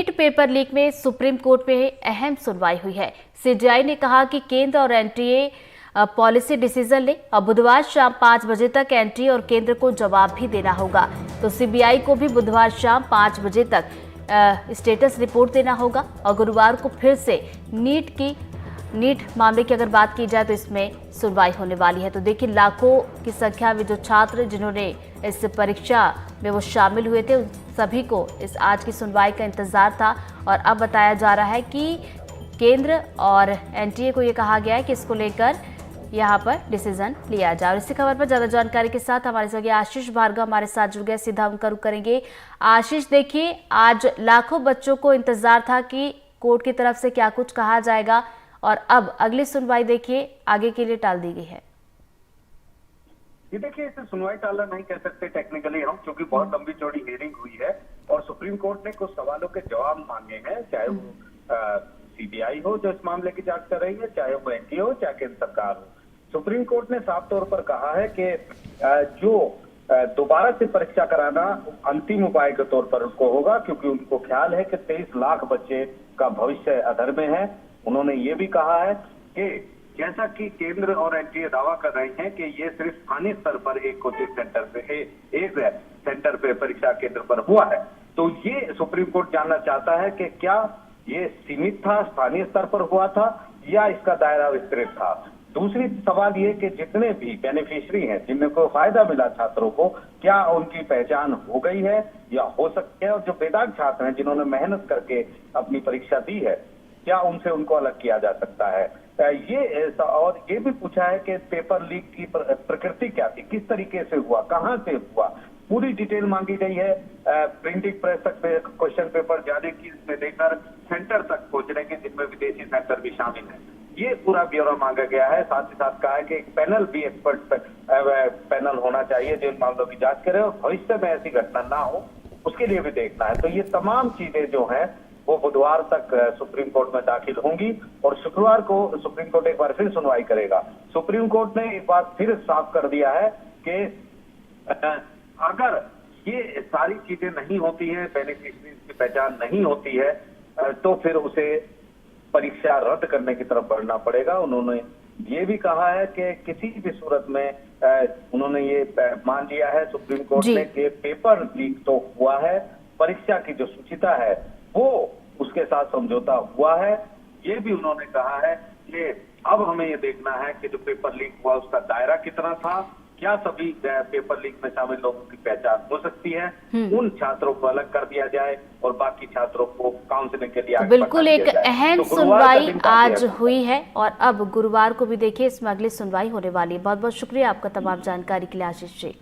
NEET paper leak में supreme court में अहम सुनवाई हुई है। सीजेआई ने कहा कि केंद्र और एनटीए पॉलिसी डिसीजन ले और बुधवार शाम 5 बजे तक एनटीए और केंद्र को जवाब भी देना होगा। तो सीबीआई को भी बुधवार शाम 5 बजे तक स्टेटस रिपोर्ट देना होगा और गुरुवार को फिर से नीट मामले की अगर बात की जाए तो इसमें सुनवाई होने वाली है। तो देखिए, लाखों की संख्या में जो छात्र जिन्होंने इस परीक्षा में वो शामिल हुए थे, उन सभी को इस आज की सुनवाई का इंतजार था। और अब बताया जा रहा है कि केंद्र और एनटीए को ये कहा गया है कि इसको लेकर यहाँ पर डिसीजन लिया जाए। और इसी खबर पर ज्यादा जानकारी के साथ हमारे संग आशीष भार्गव हमारे साथ जुड़ गए, सीधा उनका रुख करेंगे। आशीष, देखिए, आज लाखों बच्चों को इंतजार था कि कोर्ट की तरफ से क्या कुछ कहा जाएगा और अब अगली सुनवाई देखिए आगे के लिए टाल दी गई है। ये देखिए, इसे सुनवाई टालना नहीं कह सकते टेक्निकली हम, क्योंकि बहुत लंबी चौड़ी हियरिंग हुई है और सुप्रीम कोर्ट ने कुछ सवालों के जवाब मांगे हैं, चाहे वो सीबीआई हो जो इस मामले की जांच कर रही है, चाहे वो एनटीए हो, चाहे केंद्र सरकार हो। सुप्रीम कोर्ट ने साफ तौर पर कहा है कि जो दोबारा से परीक्षा कराना अंतिम उपाय के तौर पर उनको होगा, क्योंकि उनको ख्याल है कि 23 लाख बच्चे का भविष्य अधर में है। उन्होंने ये भी कहा है कि जैसा कि केंद्र और एनटीए दावा कर रहे हैं कि ये सिर्फ स्थानीय स्तर पर एक कोचिंग सेंटर पे एक सेंटर पे परीक्षा केंद्र पर हुआ है, तो ये सुप्रीम कोर्ट जानना चाहता है कि क्या ये सीमित था, स्थानीय स्तर पर हुआ था, या इसका दायरा विस्तृत था। दूसरी सवाल ये कि जितने भी बेनिफिशियरी हैं, जिन्हें को फायदा मिला छात्रों को, क्या उनकी पहचान हो गई है या हो सकती है, और जो बेदाग छात्र हैं जिन्होंने मेहनत करके अपनी परीक्षा दी है, क्या उनसे उनको अलग किया जा सकता है। और ये भी पूछा है कि पेपर लीक की प्रकृति क्या थी, किस तरीके से हुआ, कहां से हुआ, पूरी डिटेल मांगी गई है। प्रिंटिंग प्रेस तक क्वेश्चन पेपर जाने की लेकर सेंटर तक पहुंचने के, जिनमें विदेशी सेंटर भी शामिल है, ये पूरा ब्यौरा मांगा गया है। साथ ही साथ कहा है कि एक पैनल भी एक्सपर्ट पैनल होना चाहिए जो इन मामलों की जांच करे और भविष्य में ऐसी घटना ना हो उसके लिए भी देखना है। तो ये तमाम चीजें जो है वो बुधवार तक सुप्रीम कोर्ट में दाखिल होंगी और शुक्रवार को सुप्रीम कोर्ट एक बार फिर सुनवाई करेगा। सुप्रीम कोर्ट ने एक बार फिर साफ कर दिया है कि अगर ये सारी चीजें नहीं होती है, बेनिफिशियरी की पहचान नहीं होती है, तो फिर उसे परीक्षा रद्द करने की तरफ बढ़ना पड़ेगा। उन्होंने ये भी कहा है कि किसी भी सूरत में उन्होंने ये मान लिया है सुप्रीम कोर्ट ने कि पेपर लीक तो हुआ है, परीक्षा की जो शुचिता है वो उसके साथ समझौता हुआ है। ये भी उन्होंने कहा है कि अब हमें ये देखना है कि जो पेपर लीक हुआ उसका दायरा कितना था, क्या सभी पेपर लीक में शामिल लोगों की पहचान हो सकती है, उन छात्रों को अलग कर दिया जाए और बाकी छात्रों को काउंसलिंग के लिए तो बिल्कुल एक अहम सुनवाई आज हुई है और अब गुरुवार को भी देखिए इसमें अगली सुनवाई होने वाली है। बहुत बहुत शुक्रिया आपका तमाम जानकारी के लिए आशीष जी।